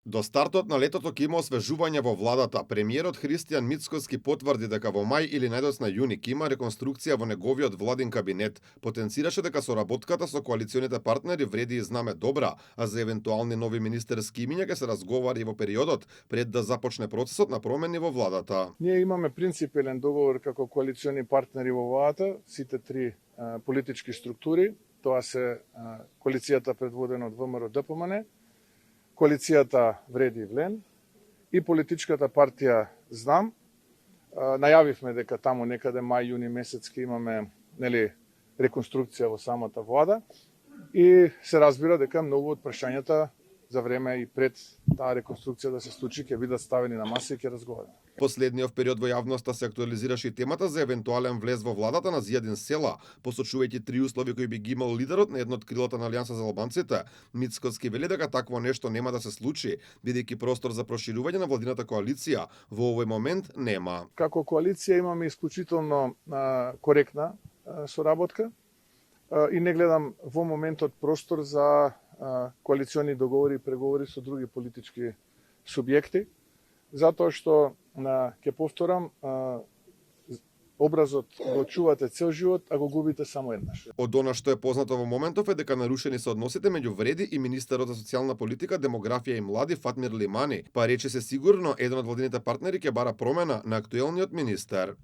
До стартот на летото ќе има освежување во владата. Премиерот Христијан Мицкоски потврди дека во мај или најдосна јуни ќе има реконструкција во неговиот владин кабинет. Потенцираше дека соработката со коалиционите партнери вреди и знаме добра, а за евентуални нови министерски имиња ќе се разговара и во периодот пред да започне процесот на промени во владата. Ние имаме принципелен договор како коалициони партнери во владата, сите три политички структури, тоа се коалицијата предводена од ВМРО ДПМН, коалицијата Вреди и Влен и политичката партија Знам. Најавивме дека таму некаде мај-јуни месец ќе имаме реконструкција во самата влада и се разбира дека многу од прашањата за време и пред таа реконструкција да се случи ќе бидат ставени на маса и ќе разговараме. Последниот период во јавноста се актуализираше и темата за евентуален влез во владата на Зијадин Села, посочувајќи три услови кои би ги имал лидерот на едно од крилата на Алијанса за албанците. Мицкоски вели дека такво нешто нема да се случи, бидејќи простор за проширување на владината коалиција во овој момент нема. Како коалиција имаме исклучително коректна соработка и не гледам во моментот простор за коалициони договори и преговори со други политички субјекти, затоа што, ќе повторам, образот го чувате цел живот, а го губите само еднаш. Од она што е познато во моментов е дека нарушени се односите меѓу Вреди и министерот за социјална политика, демографија и млади Фатмир Лимани, па рече се сигурно еден од владините партнери ќе бара промена на актуелниот министер.